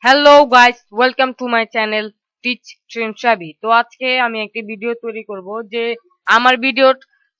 Hello guys, welcome to my channel teach trend সাবি। তো আজকে আমি একটি ভিডিও তৈরি করব যে আমার ভিডিওর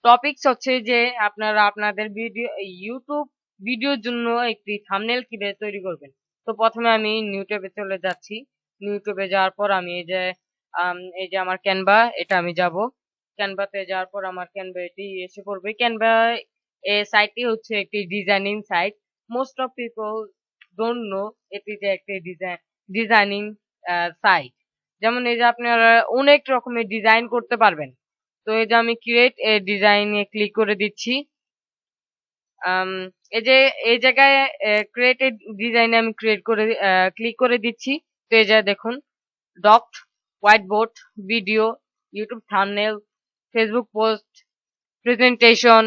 টপিকস হচ্ছে যে আপনারা আপনাদের ভিডিও ইউটিউব ভিডিওর জন্য একটি থাম্বনেল কিভাবে তৈরি করবেন। তো প্রথমে আমি ইউটিউবে চলে যাচ্ছি। ইউটিউবে যাওয়ার পর আমি এই যে আমার ক্যানভা, এটা আমি যাব। ক্যানভাতে যাওয়ার পর আমার ক্যানভা এটি এসে পড়বে। ক্যানভা এই সাইটটি হচ্ছে একটি designing site. Most of people don't know এটি যে একটি ডিজাইনিং সাইট। যেমন এই যে আপনারা অনেক রকমের ডিজাইন করতে পারবেন। তো এই যে আমি ক্রিয়েট এ ডিজাইনে ক্লিক করে দিচ্ছি। আম, এই যে এই জায়গায় ক্রিয়েটেড ডিজাইনে আমি ক্লিক করে দিচ্ছি। তো এই যে দেখুন, doc, white board, video, YouTube thumbnail, Facebook post, presentation,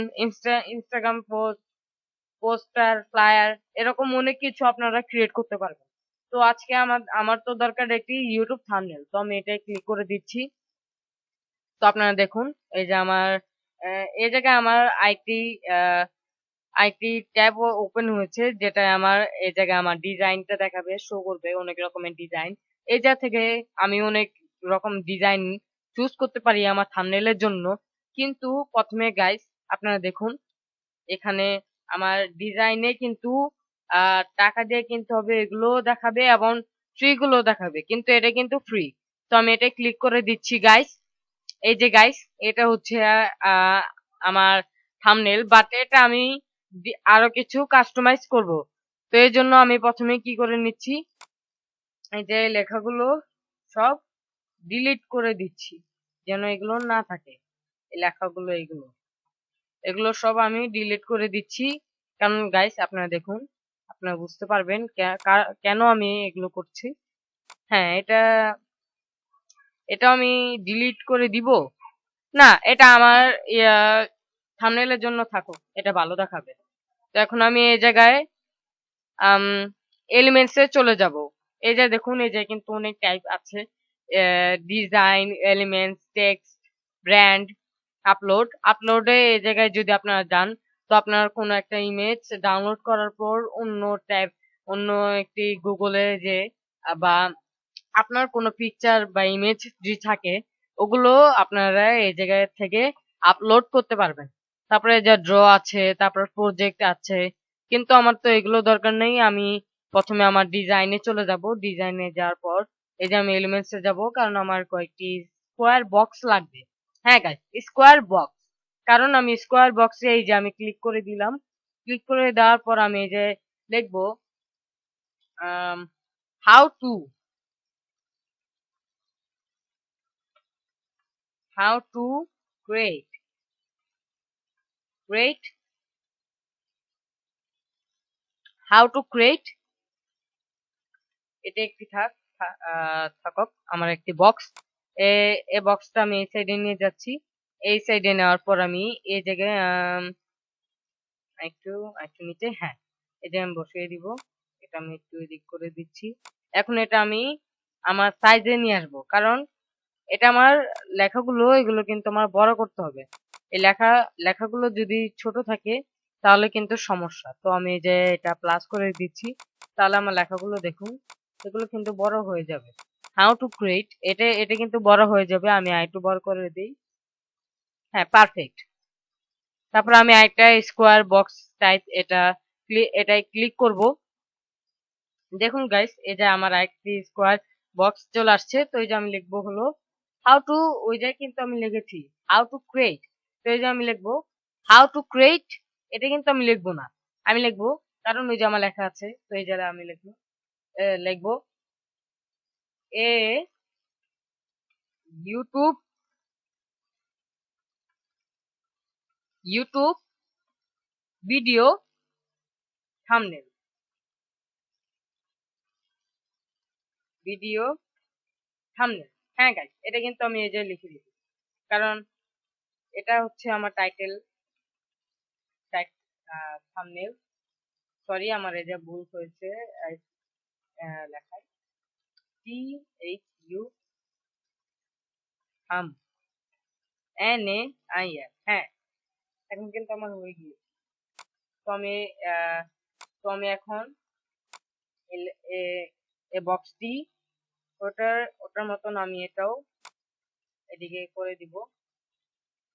Instagram post, poster, flyer, এরকম অনেক কিছু আপনারা ক্রিয়েট করতে পারবেন। তো আজকে আমার আমার তো দরকার একটি ইউটিউব থাম্বনেল, তো আমি এটাই ক্লিক করে দিচ্ছি। তো আপনারা দেখুন, এই যে আমার এই জায়গায় আমার আইটি ট্যাব ওপেন হয়েছে, যেটা আমার এই জায়গায় আমার ডিজাইনটা দেখাবে, শো করবে অনেক রকমের ডিজাইন। এই জায়গা থেকে আমি অনেক রকম ডিজাইন চুজ করতে পারি আমার থাম্বনেলের জন্য। কিন্তু প্রথমে গাইস আপনারা দেখুন, এখানে আমার ডিজাইনে কিন্তু টাকা দিয়ে কিনতে হবে, এগুলো দেখাবে এবং ফ্রি গুলো দেখাবে, কিন্তু এটা কিন্তু ফ্রি। তো আমি এটা ক্লিক করে দিচ্ছি গাইস। এই যে গাইস, এটা হচ্ছে আহ, আমার থাম্বনেল, বাট এটা আমি আরো কিছু কাস্টমাইজ করব। তো এই জন্য আমি প্রথমে কি করে নিচ্ছি, এই যে লেখাগুলো সব ডিলিট করে দিচ্ছি, যেন এগুলো না থাকে। এই লেখাগুলো এগুলো এগুলো সব আমি ডিলিট করে দিচ্ছি। কারণ গাইস আপনারা দেখুন, আপনারা বুঝতে পারবেন কেন আমি এগুলো করছি। হ্যাঁ, এটা এটা আমি ডিলিট করে দিব না, এটা আমার থাম্বনেলের জন্য থাকুক, এটা ভালো দেখাবে। তো এখন আমি এই জায়গায় এলিমেন্টস এ চলে যাব। এই যে দেখুন, এই যে কিন্তু অনেক টাইপ আছে, ডিজাইন, এলিমেন্টস, টেক্সট, ব্র্যান্ড, আপলোডে এই জায়গায় যদি আপনারা যান, তো আপনার কোনো একটা ইমেজ ডাউনলোড করার পর অন্য একটি গুগলে যে বা আপনার কোনো পিকচার বা ইমেজ যদি থাকে, ওগুলো আপনারা এই জায়গা থেকে আপলোড করতে পারবেন। তারপরে যা ড্র আছে, তারপর প্রজেক্ট আছে, কিন্তু আমার তো এগুলো দরকার নেই। আমি প্রথমে আমার ডিজাইনে চলে যাব। ডিজাইনে যাওয়ার পর এই যে আমি এলিমেন্টস এ যাব, কারণ আমার কয়েকটি স্কোয়ার বক্স লাগবে। হ্যাঁ গাইস, স্কোয়ার বক্স, কারণ আমি স্কোয়ার বক্সে এই যে আমি ক্লিক করে দিলাম। ক্লিক করে দেওয়ার পর আমি এই যে লিখবো how to how to create how to create এটা একটি থাকক আমার একটি বক্স। এই বক্সটা আমি এই সাইডে নিয়ে যাচ্ছি। এই সাইডে নেওয়ার পর আমি এই জায়গায় একটু একটু নিচে, হ্যাঁ, এই যে আমি বসিয়ে দিব। এটা আমি একটু এদিক করে দিচ্ছি। এখন এটা আমি আমার সাইজে নিয়ে আসবো, কারণ এটা আমার লেখাগুলো, এগুলো কিন্তু আমার বড় করতে হবে। এই লেখাগুলো যদি ছোট থাকে তাহলে কিন্তু সমস্যা। তো আমি এই যে এটা প্লাস করে দিচ্ছি, তাহলে আমার লেখাগুলো দেখুন, এগুলো কিন্তু বড় হয়ে যাবে। হাউ টু ক্রিয়েট, এটা এটা কিন্তু বড় হয়ে যাবে। আমি আরেকটু বড় করে দিই। হ্যাঁ, পারফেক্ট। তারপর আমি একটা স্কোয়ার বক্স টাইপ এটাই ক্লিক করব। দেখুন গাইস, এই যে আমার একটি স্কোয়ার বক্স চলে আসছে। তো এই যে আমি লিখবো হলো হাউ টু, ওই যে কিন্তু আমি লিখেছি হাউ টু ক্রিয়েট। তো এই যে আমি লিখবো হাউ টু ক্রিয়েট, এটা কিন্তু আমি লিখবো না, আমি লিখবো, কারণ ওই যে আমার লেখা আছে। তো এই জায়গায় আমি লিখবো এ YouTube YouTube video thumbnail, video thumbnail. হ্যাঁ গাইস, এটা কিন্তু আমি এই যে লিখে দিচ্ছি, কারণ এটা হচ্ছে আমার টাইটেল থাম্বনেল। সরি, আমার এই যে ভুল হয়েছে লেখায়, THU থাম NAIL। হ্যাঁ, এখন কিন্তু আমার হয়ে গিয়েছে। তো আমি আহ, তো আমি এখন এই বক্সটি ওটার মতন আমি এটাও এদিকে করে দিব।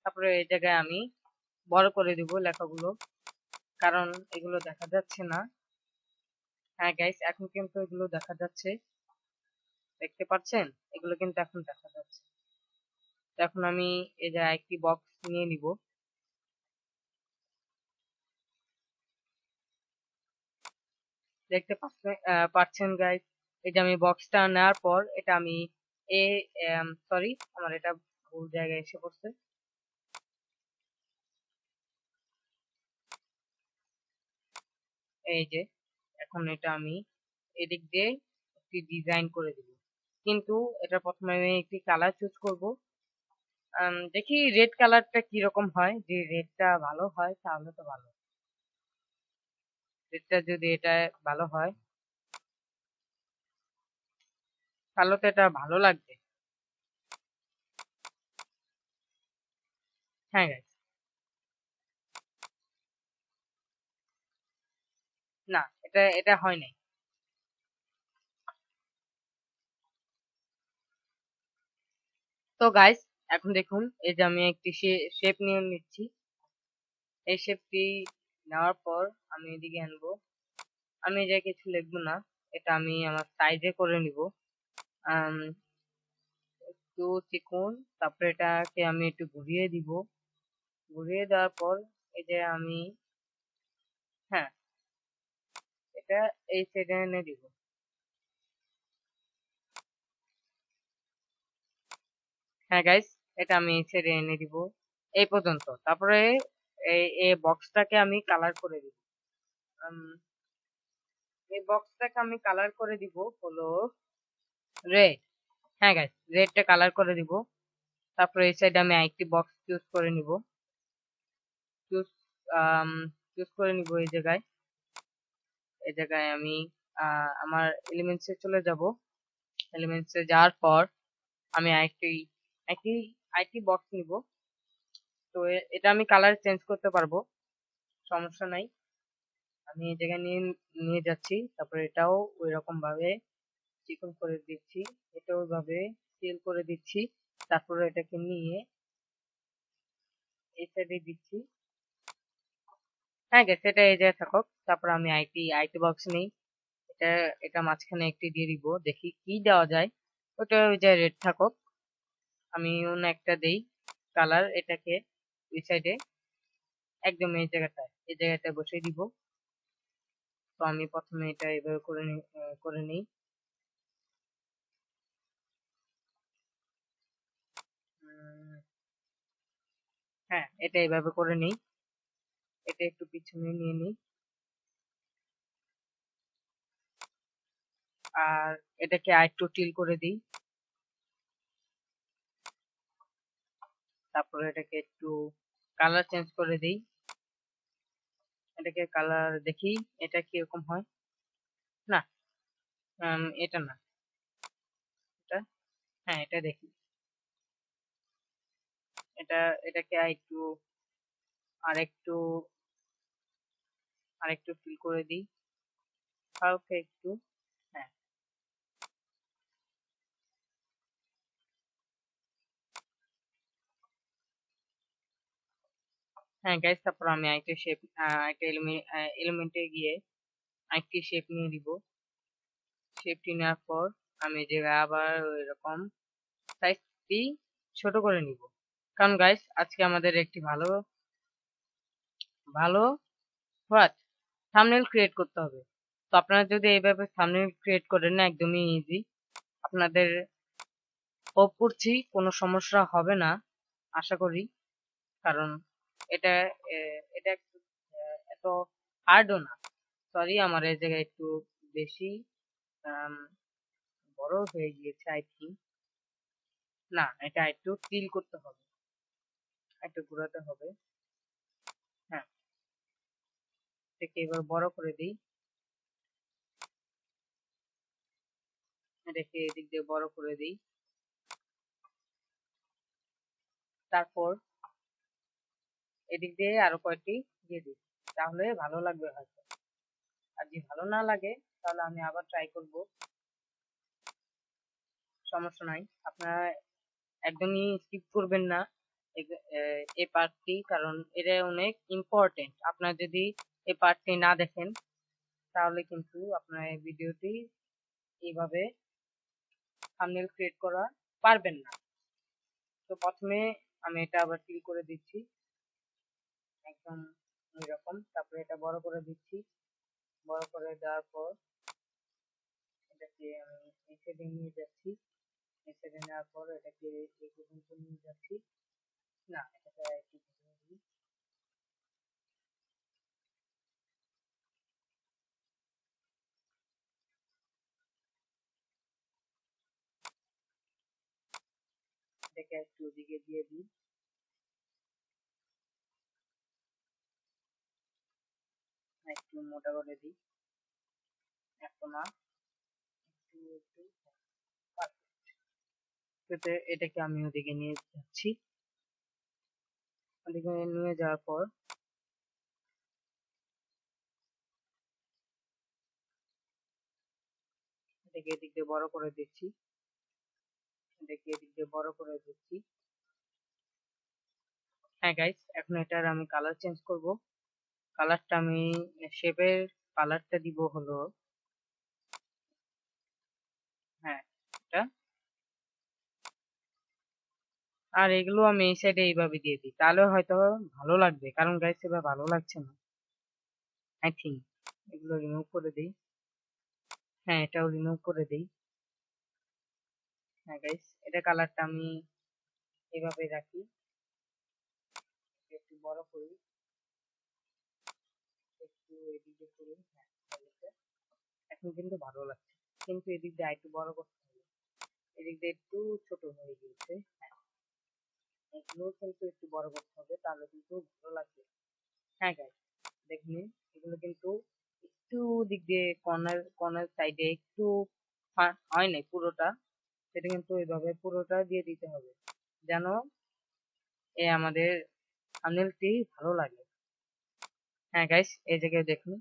তারপরে এই জায়গায় আমি বড় করে দিব লেখাগুলো, কারণ এগুলো দেখা যাচ্ছে না। হ্যাঁ গাইস, এখন কিন্তু এগুলো দেখা যাচ্ছে, দেখতে পাচ্ছেন? এগুলো কিন্তু এখন দেখা যাচ্ছে। এখন আমি এই যে একটি বক্স নিয়ে নিব। দেখতে পাচ্ছেন গাইস, এই যে আমি বক্সটা নেওয়ার পর এটা আমি এ সরি, আমার এটা ভুল জায়গায় এসে পড়ছে। এই যে এখন এটা আমি এদিক দিয়ে একটি ডিজাইন করে দিব, কিন্তু এটা প্রথমে আমি একটি কালার চুজ করব। দেখি রেড কালারটা কিরকম হয়। যে রেডটা ভালো হয় তাহলে তো ভালো, রেডটা যদি এটা ভালো হয় তাহলে তো এটা ভালো লাগবে। হ্যাঁ গাইস, না এটা এটা হয় নাই। তো গাইস, এখন দেখুন এই যে আমি একটি শেপ নিয়ে নিচ্ছি। এই শেপটি নেওয়ার পর আমি এদিকে আনবো। আমি যে কিছু লিখবো না, এটা আমি আমার সাইজে করে নিব। আম, একটু চিকন, তারপরে এটাকে আমি একটু ঘুরিয়ে দিব। ঘুরিয়ে দেওয়ার পর এই যে আমি, হ্যাঁ, এটা এই সাইডে এনে দিব। হ্যাঁ গাইস, এটা আমি এই সাইডে এনে দিব এই পর্যন্ত। তারপরে এই বক্সটাকে আমি কালার করে দিব। আম, এই বক্সটাকে আমি কালার করে দিব হলো রেড। হ্যাঁ গাইস, রেডটা কালার করে দিব। তারপরে এই সাইডে আমি আরেকটি বক্স চুজ করে নিব। চুজ চুজ করে নিব এই জায়গায় আমি আমার এলিমেন্টস এ চলে যাব। এলিমেন্টস এ যাওয়ার পর আমি একটি আরেকটি বক্স নিব। তো এটা আমি কালার চেঞ্জ করতে পারবো, সমস্যা নাই। আমি এই জায়গায় নিয়ে নিয়ে যাচ্ছি। তারপরে এটাও ওই রকম ভাবে চিকন করে দিচ্ছি, এটাও ওইভাবে স্কেল করে দিচ্ছি। তারপরে এটাকে নিয়ে এই সাইডে দিচ্ছি। হ্যাঁ গেছে, এটা এই জায়গায় থাকুক। তারপর আমি আইটি বক্স নেই, এটা এটা মাঝখানে একটি দিয়ে দিব, দেখি কি দেওয়া যায়। ওটা ওই যে রেড থাকুক। আমি অন্য একটা দেই কালার, এটাকে ওই সাইডে একদম এই জায়গাটায় বসিয়ে দিব। তো আমি প্রথমে এটা এভাবে করে নিই। উম, হ্যাঁ, এটা এইভাবে করে নিই। এটা একটু পিছনে নিয়ে নিই, আর এটাকে আরেকটু টিল করে দিই। তারপরে এটাকে একটু কালার চেঞ্জ করে দিই। এটাকে কালার দেখি এটা কিরকম হয়। না, এটা না, এটা, হ্যাঁ এটা দেখি। এটা এটাকে আরেকটু আরেকটু ফিল করে দিই, হালকা একটু। হ্যাঁ, হ্যাঁ গাইস, তারপর আমি আরেকটা শেপ, একটা এলিমেন্টে গিয়ে আরেকটি শেপ নিয়ে দিব। শেপটি নেওয়ার পর আমি যে আবার এরকম সাইজটি ছোট করে নিব। কারণ গাইস, আজকে আমাদের একটি ভালো ভালো হোয়াট থাম্বনেল ক্রিয়েট করতে হবে। তো আপনারা যদি এইভাবে থাম্বনেল ক্রিয়েট করেন না, একদমই ইজি। আপনাদের হোপ করছি কোনো সমস্যা হবে না, আশা করি। কারণ এটা এটা এত হার্ডও না। সরি, আমার এই জায়গায় একটু বেশি আম, বড় হয়ে গিয়েছে আই থিঙ্ক। না, এটা একটু টিল করতে হবে, একটু ঘোরাতে হবে। হ্যাঁ, এটাকে এবার বড় করে দিই। এটাকে এদিক দিয়ে বড় করে দিই। তারপর এদিক দিয়ে আরো কয়েকটি দিয়ে দিই, তাহলে ভালো লাগবে হয়তো। আর যদি ভালো না লাগে তাহলে আমি আবার ট্রাই করব। সমস্যা নাই, আপনারা একদমই স্কিপ করবেন না এই পার্টটি, কারণ এটা অনেক ইম্পর্টেন্ট। আপনারা যদি এই পার্টটি না দেখেন তাহলে কিন্তু আপনার এই ভিডিওটি এইভাবে থাম্বনেল ক্রিয়েট করা পারবেন না। তো প্রথমে আমি এটা আবার ফিল করে দিচ্ছি একদম এরকম, তারপরে এটা বড় করে দিচ্ছি। বড় করে দেওয়ার পর এটাকে আমি এই সাইডে নিয়ে যাচ্ছি। এই সাইডে নেওয়ার পর এটাকে এই পর্যন্ত নিয়ে যাচ্ছি। না, এটাকে একটু এটাকে একটু ওদিকে দিয়ে দিই, একটু মোটা করে দিই, এত না, একটু একটু এটাকে আমি ওদিকে নিয়ে যাচ্ছি। ওদিকে নিয়ে যাওয়ার পর এটাকে এদিক দিয়ে বড় করে দিচ্ছি, এটাকে এদিক দিয়ে বড় করে দিচ্ছি। হ্যাঁ গাইস, এখন এটার আমি কালার চেঞ্জ করব। কালারটা আমি শেপের কালারটা দিব হলো, হ্যাঁ এটা, আর এগুলো আমি এই সাইডে এইভাবে দিয়ে দিই, তাহলে হয়তো ভালো লাগবে, কারণ গাইস এবার ভালো লাগছে না আই থিঙ্ক। এগুলো রিমুভ করে দিই, হ্যাঁ এটাও রিমুভ করে দিই। হ্যাঁ গাইস, এটা কালারটা আমি এইভাবে রাখি, একটু বড় করি, একটু এদিকে করি, হ্যাঁ এখন কিন্তু ভালো লাগছে, কিন্তু এদিক দিয়ে একটু বড় করতে হবে, এদিক দিয়ে একটু ছোট হয়ে গিয়েছে। হ্যাঁ, এগুলো কিন্তু একটু বড় করতে হবে, তাহলে কিন্তু ভালো লাগবে। হ্যাঁ গাইস, দেখুন এগুলো কিন্তু একটু দিক দিয়ে কর্নার কর্নার সাইডে একটু হয় নাই পুরোটা, সেটা কিন্তু এইভাবে পুরোটা দিয়ে দিতে হবে যেন আমাদের থাম্বনেলটি ভালো লাগে। হ্যাঁ গাইস, এই জায়গায় দেখুন,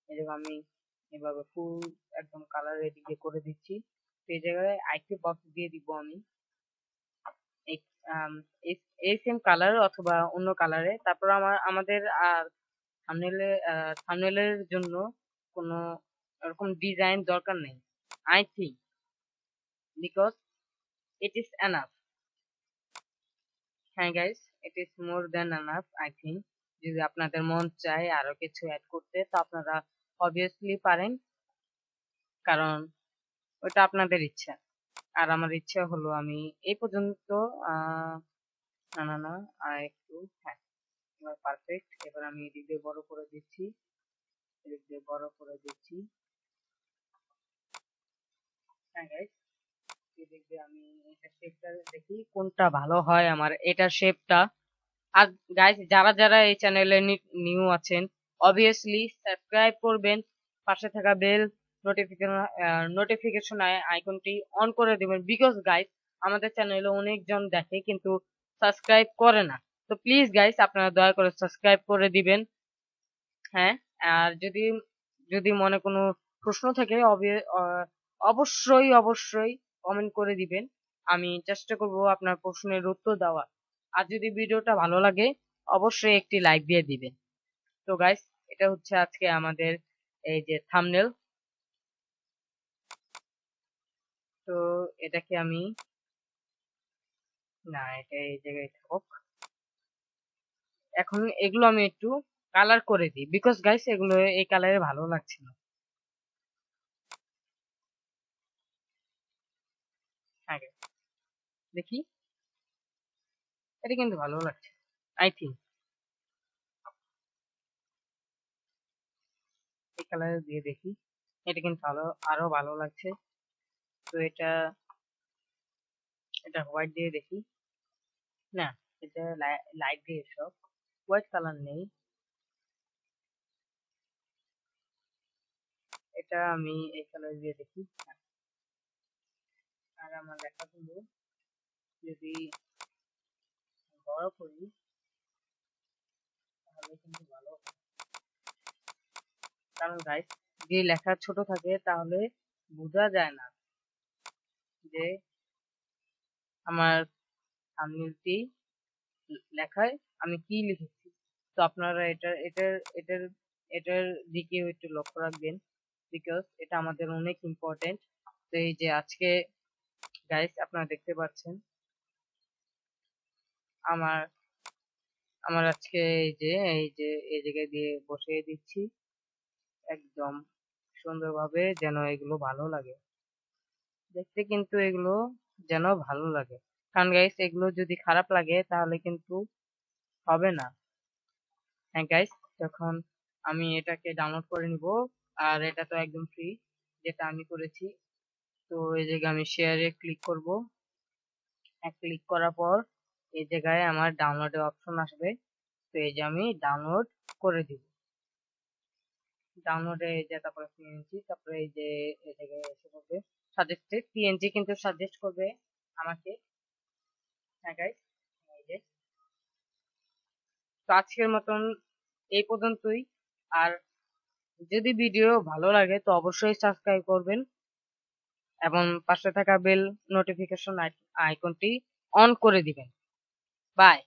এই জায়গায় আমি এভাবে ফুল একদম কালার এদিকে করে দিচ্ছি। তো এই জায়গায় আইটি বক্স দিয়ে দিব আমি এই এই সেম কালার অথবা অন্য কালারে। তারপর আমাদের আর থাম্বনেলের জন্য কোনো এরকম ডিজাইন দরকার নেই I think, because it is enough. হ্যাঁ guys, it is more than enough I think. যদি আপনাদের মন চায় আরো কিছু অ্যাড করতে তো আপনারা অবভিয়াসলি পারেন, কারণ ওটা আপনাদের ইচ্ছা। আর আমার ইচ্ছা হলো আমি এই পর্যন্ত আহ না না না আর একটু, হ্যাঁ এবার পারফেক্ট। এবার আমি এদিক দিয়ে বড় করে দিচ্ছি, এদিক দিয়ে বড় করে দিচ্ছি। হ্যাঁ গাইস, এদিক দিয়ে আমি এটা শেপটা দেখি কোনটা ভালো হয় আমার এটার শেপটা। আর গাইস, যারা যারা এই চ্যানেলে নিউ আছেন অবভিয়াসলি সাবস্ক্রাইব করবেন, পাশে থাকা বেল নোটিফিকেশন আইকনটি অন করে দিবেন, বিকজ গাইস আমাদের চ্যানেলে অনেকজন দেখে কিন্তু সাবস্ক্রাইব করে না। তো প্লিজ গাইস আপনারা দয়া করে সাবস্ক্রাইব করে দিবেন। হ্যাঁ, আর যদি যদি মনে কোনো প্রশ্ন থাকে অবশ্যই অবশ্যই কমেন্ট করে দিবেন, আমি চেষ্টা করব আপনার প্রশ্নের উত্তর দেওয়া। আর যদি ভিডিওটা ভালো লাগে অবশ্যই একটি লাইক দিয়ে দিবেন। তো গাইস, এটা হচ্ছে আজকে আমাদের এই যে থাম্বনেল। তো এটাকে আমি, না এটা এই জায়গায় থাকুক, এখন এগুলো আমি একটু কালার করে দিই, বিকজ গাইস এগুলো এই কালারে ভালো লাগছে না। হ্যাঁ guys, দেখি এটা কিন্তু ভালো লাগছে আই থিঙ্ক, এই কালারে দিয়ে দেখি, এটা কিন্তু আরো ভালো লাগছে। তো এটা এটা হোয়াইট দিয়ে দেখি, না এটা লাইট দিয়ে সব, হোয়াইট কালার নেই। এটা আমি এই কালার দিয়ে দেখি। আর আমার লেখাগুলো যদি বড় করি তাহলে কিন্তু ভালো হবে। কারণ গাইস, যে লেখা ছোট থাকে তাহলে বোঝা যায় না, যে আমার থাম্বনেলটি লেখায় আমি কি লিখেছি। তো আপনারা এটার এটার দিকেও একটু লক্ষ্য রাখবেন, বিকজ এটা আমাদের অনেক ইম্পর্টেন্ট। তো এই যে আজকে গাইস আপনারা দেখতে পাচ্ছেন আমার আমার আজকে এই জায়গায় দিয়ে বসিয়ে দিচ্ছি একদম সুন্দরভাবে, যেন এগুলো ভালো লাগে দেখতে, কিন্তু এগুলো যেন ভালো লাগে। কারণ গাইস এগুলো যদি খারাপ লাগে তাহলে কিন্তু হবে না। হ্যাঁ গাইস, তখন আমি এটাকে ডাউনলোড করে নিব, আর এটা তো একদম ফ্রি যেটা আমি করেছি। তো এই জায়গায় আমি শেয়ারে ক্লিক করব। ক্লিক করার পর এই জায়গায় আমার ডাউনলোডের অপশন আসবে। তো এই যে আমি ডাউনলোড করে দিব। ডাউনলোডে এই যে তারপরে পিএনজি, তারপরে এই যে এই জায়গায় এসে পড়বে সাজেস্টেড পিএনজি, কিন্তু সাজেস্ট করবে আমাকে। হ্যাঁ গাইস, এই যে। তো আজকের মতন এই পর্যন্তই। আর যদি ভিডিও ভালো লাগে তো অবশ্যই সাবস্ক্রাইব করবেন এবং পাশে থাকা বেল নোটিফিকেশন আইকনটি অন করে দিবেন। বাই।